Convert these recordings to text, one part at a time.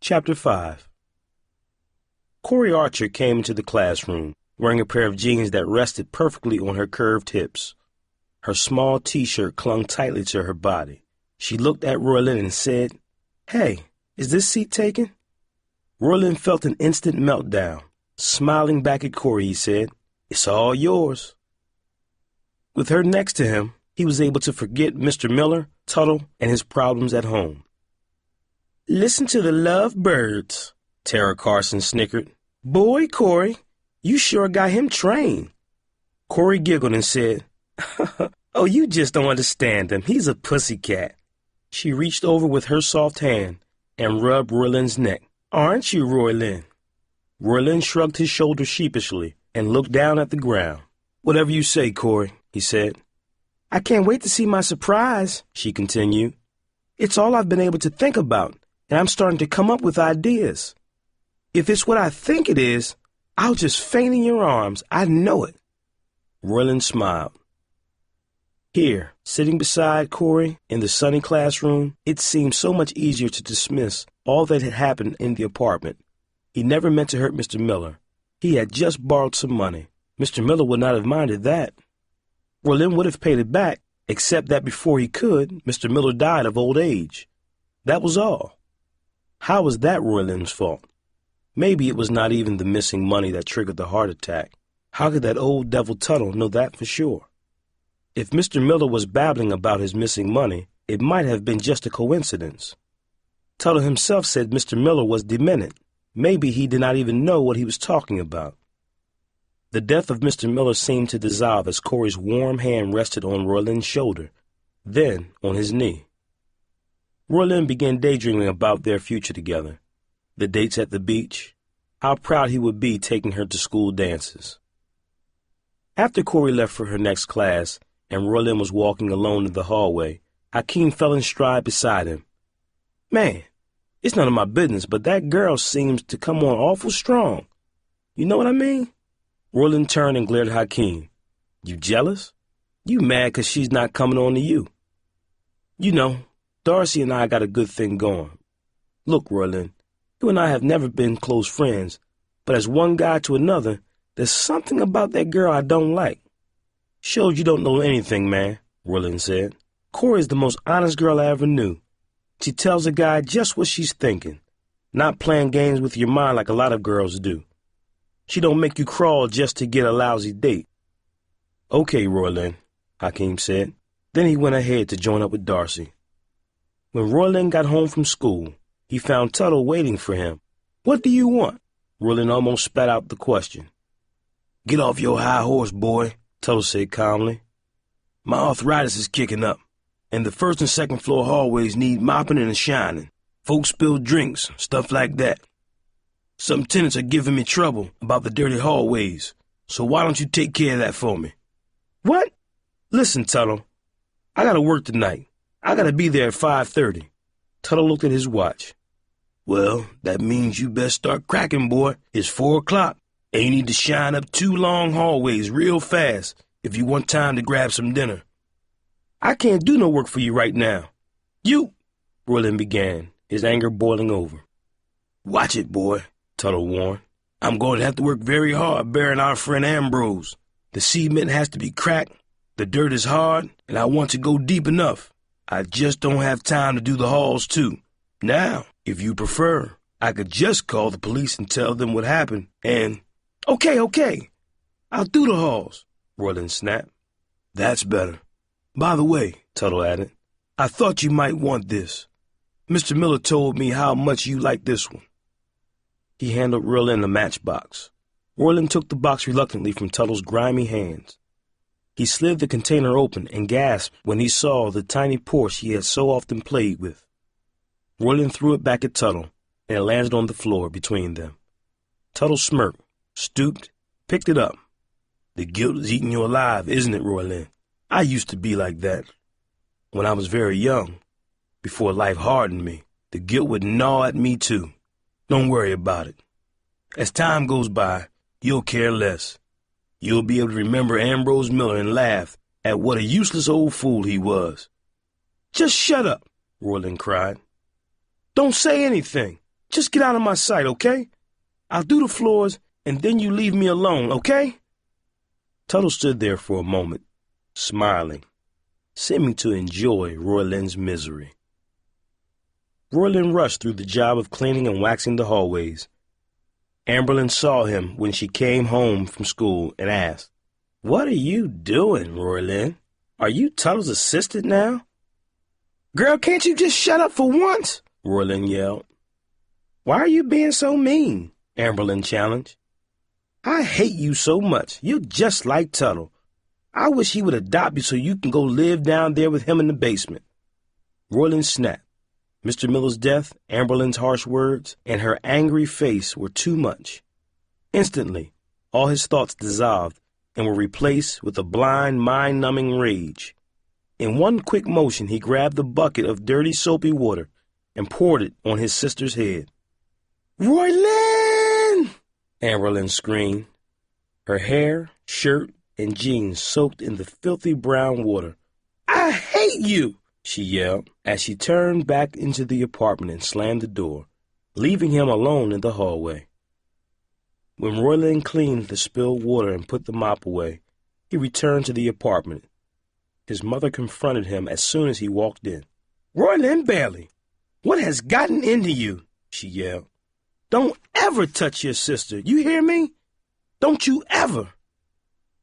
Chapter 5. Corey Archer came into the classroom, wearing a pair of jeans that rested perfectly on her curved hips. Her small T-shirt clung tightly to her body. She looked at Roylin and said, "Hey, is this seat taken?" Roylin felt an instant meltdown. Smiling back at Corey, he said, "It's all yours." With her next to him, he was able to forget Mr. Miller, Tuttle, and his problems at home. "Listen to the lovebirds," Tara Carson snickered. "Boy, Corey, you sure got him trained." Corey giggled and said, "Oh, you just don't understand him. He's a pussycat." She reached over with her soft hand and rubbed Roylin's neck. "Aren't you, Roylin?" Roylin shrugged his shoulders sheepishly and looked down at the ground. "Whatever you say, Corey," he said. "I can't wait to see my surprise," she continued. "It's all I've been able to think about, and I'm starting to come up with ideas. If it's what I think it is, I'll just faint in your arms. I know it." Roylin smiled. Here, sitting beside Corey in the sunny classroom, it seemed so much easier to dismiss all that had happened in the apartment. He never meant to hurt Mr. Miller. He had just borrowed some money. Mr. Miller would not have minded that. Roylin would have paid it back, except that before he could, Mr. Miller died of old age. That was all. How was that Roylin's fault? Maybe it was not even the missing money that triggered the heart attack. How could that old devil Tuttle know that for sure? If Mr. Miller was babbling about his missing money, it might have been just a coincidence. Tuttle himself said Mr. Miller was demented. Maybe he did not even know what he was talking about. The death of Mr. Miller seemed to dissolve as Corey's warm hand rested on Roylin's shoulder, then on his knee. Roylin began daydreaming about their future together, the dates at the beach, how proud he would be taking her to school dances. After Corey left for her next class and Roylin was walking alone in the hallway, Hakeem fell in stride beside him. "Man, it's none of my business, but that girl seems to come on awful strong. You know what I mean?" Roylin turned and glared at Hakeem. "You jealous? You mad 'cause she's not coming on to you? You know, Darcy and I got a good thing going. Look, Roylin, you and I have never been close friends, but as one guy to another, there's something about that girl I don't like." "Shows you don't know anything, man," Roylin said. "Corey is the most honest girl I ever knew. She tells a guy just what she's thinking, not playing games with your mind like a lot of girls do. She don't make you crawl just to get a lousy date." "Okay, Roylin," Hakeem said. Then he went ahead to join up with Darcy. When Roylin got home from school, he found Tuttle waiting for him. "What do you want?" Roylin almost spat out the question. "Get off your high horse, boy," Tuttle said calmly. "My arthritis is kicking up, and the first and second floor hallways need mopping and shining. Folks spill drinks, stuff like that. Some tenants are giving me trouble about the dirty hallways, so why don't you take care of that for me?" "What?" "Listen, Tuttle, I gotta work tonight. I gotta be there at 5:30. Tuttle looked at his watch. "Well, that means you best start cracking, boy. It's 4 o'clock, and you need to shine up 2 long hallways real fast if you want time to grab some dinner." "I can't do no work for you right now." "You—" Roylin began, his anger boiling over. "Watch it, boy," Tuttle warned. "I'm going to have to work very hard burying our friend Ambrose. The cement has to be cracked, the dirt is hard, and I want to go deep enough. I just don't have time to do the halls, too. Now, if you prefer, I could just call the police and tell them what happened, and—" Okay. I'll do the halls," Roylin snapped. "That's better. By the way," Tuttle added, "I thought you might want this. Mr. Miller told me how much you like this one." He handed Roylin a matchbox. Roylin took the box reluctantly from Tuttle's grimy hands. He slid the container open and gasped when he saw the tiny Porsche he had so often played with. Roylin threw it back at Tuttle, and it landed on the floor between them. Tuttle smirked, stooped, picked it up. "The guilt is eating you alive, isn't it, Roylin? I used to be like that. When I was very young, before life hardened me, the guilt would gnaw at me too. Don't worry about it. As time goes by, you'll care less. You'll be able to remember Ambrose Miller and laugh at what a useless old fool he was." "Just shut up," Roylin cried. "Don't say anything. Just get out of my sight, okay? I'll do the floors, and then you leave me alone, okay? Tuttle stood there for a moment, smiling, seeming to enjoy Roylin's misery. Roylin rushed through the job of cleaning and waxing the hallways. Amberlin saw him when she came home from school and asked, "What are you doing, Roylin? Are you Tuttle's assistant now?" "Girl, can't you just shut up for once?" Roylin yelled. "Why are you being so mean?" Amberlin challenged. "I hate you so much. You're just like Tuttle. I wish he would adopt you so you can go live down there with him in the basement." Roylin snapped. Mr. Miller's death, Amberlin's harsh words, and her angry face were too much. Instantly, all his thoughts dissolved and were replaced with a blind, mind-numbing rage. In one quick motion, he grabbed the bucket of dirty, soapy water and poured it on his sister's head. "Roylin!" Amberlin screamed. Her hair, shirt, and jeans soaked in the filthy brown water. "I hate you!" she yelled as she turned back into the apartment and slammed the door, leaving him alone in the hallway. When Roylin cleaned the spilled water and put the mop away, he returned to the apartment. His mother confronted him as soon as he walked in. "Roylin Bailey, what has gotten into you?" she yelled. "Don't ever touch your sister, you hear me? Don't you ever.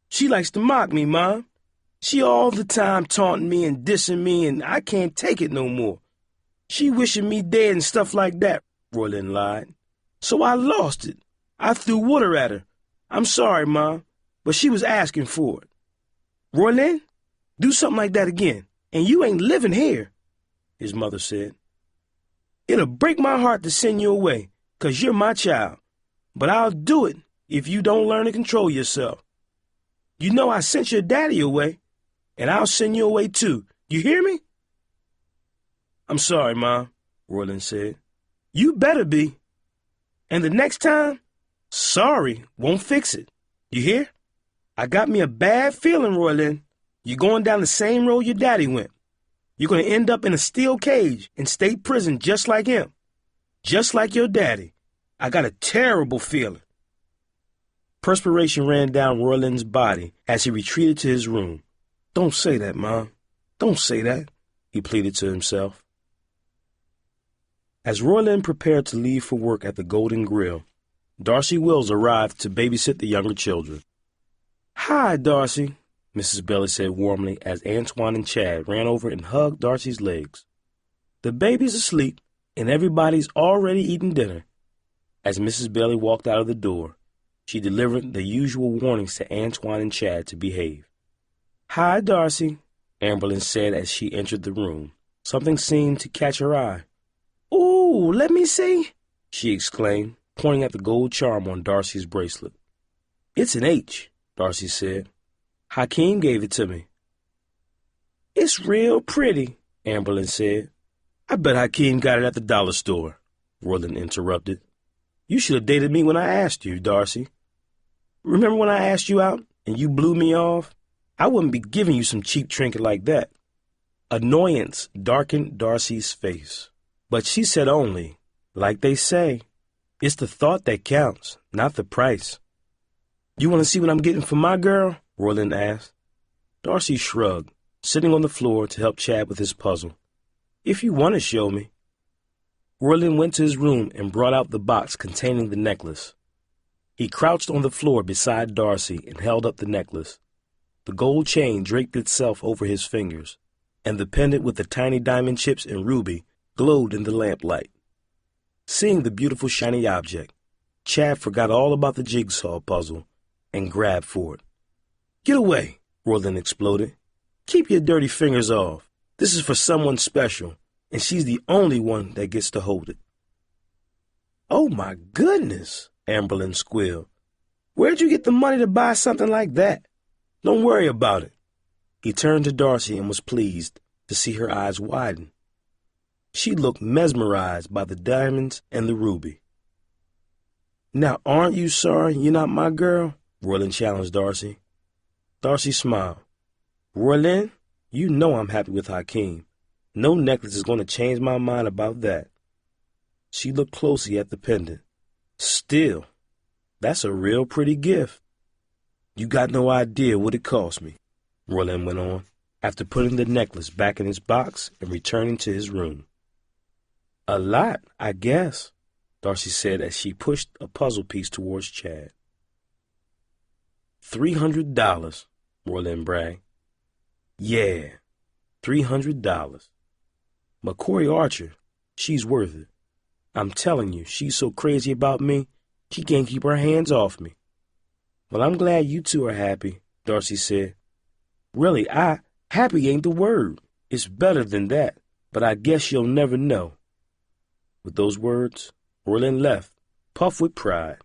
She likes to mock me, Mom. She all the time taunting me and dissing me, and I can't take it no more. She wishing me dead and stuff like that," Roylin lied. "So I lost it. I threw water at her. I'm sorry, Mom, but she was asking for it." "Roylin, do something like that again, and you ain't living here," his mother said. "It'll break my heart to send you away, 'cause you're my child, but I'll do it if you don't learn to control yourself. You know I sent your daddy away, and I'll send you away too. You hear me?" "I'm sorry, Mom," Roylin said. "You better be. And the next time, sorry won't fix it. You hear? I got me a bad feeling, Roylin. You're going down the same road your daddy went. You're going to end up in a steel cage in state prison just like him. Just like your daddy. I got a terrible feeling." Perspiration ran down Roylin's body as he retreated to his room. "Don't say that, Mom. Don't say that," he pleaded to himself. As Roylin prepared to leave for work at the Golden Grill, Darcy Wills arrived to babysit the younger children. "Hi, Darcy," Mrs. Bailey said warmly as Antoine and Chad ran over and hugged Darcy's legs. "The baby's asleep, and everybody's already eaten dinner." As Mrs. Bailey walked out of the door, she delivered the usual warnings to Antoine and Chad to behave. "Hi, Darcy," Amberlin said as she entered the room. Something seemed to catch her eye. "Ooh, let me see," she exclaimed, pointing at the gold charm on Darcy's bracelet. "It's an H," Darcy said. "Hakeem gave it to me." "It's real pretty," Amberlin said. "I bet Hakeem got it at the dollar store," Roylin interrupted. "You should have dated me when I asked you, Darcy. Remember when I asked you out and you blew me off? I wouldn't be giving you some cheap trinket like that." Annoyance darkened Darcy's face, but she said only, "Like they say, it's the thought that counts, not the price." "You want to see what I'm getting for my girl?" Roylin asked. Darcy shrugged, sitting on the floor to help Chad with his puzzle. "If you want to show me." Roylin went to his room and brought out the box containing the necklace. He crouched on the floor beside Darcy and held up the necklace. The gold chain draped itself over his fingers, and the pendant with the tiny diamond chips and ruby glowed in the lamplight. Seeing the beautiful shiny object, Chad forgot all about the jigsaw puzzle and grabbed for it. "Get away," Roylin exploded. "Keep your dirty fingers off. This is for someone special, and she's the only one that gets to hold it." "Oh, my goodness," Amberlin squealed. "Where'd you get the money to buy something like that? Don't worry about it." He turned to Darcy and was pleased to see her eyes widen. She looked mesmerized by the diamonds and the ruby. "Now, aren't you sorry you're not my girl?" Roylin challenged Darcy. Darcy smiled. "Roylin, you know I'm happy with Hakeem. No necklace is going to change my mind about that." She looked closely at the pendant. Still, that's a real pretty gift. You got no idea what it cost me, Roylin went on, after putting the necklace back in its box and returning to his room. A lot, I guess, Darcy said as she pushed a puzzle piece towards Chad. $300, Roylin bragged. Yeah, $300. But Corey Archer, she's worth it. I'm telling you, she's so crazy about me, she can't keep her hands off me. Well, I'm glad you two are happy, Darcy said. Really, happy ain't the word. It's better than that, but I guess you'll never know. With those words, Roylin left, puffed with pride.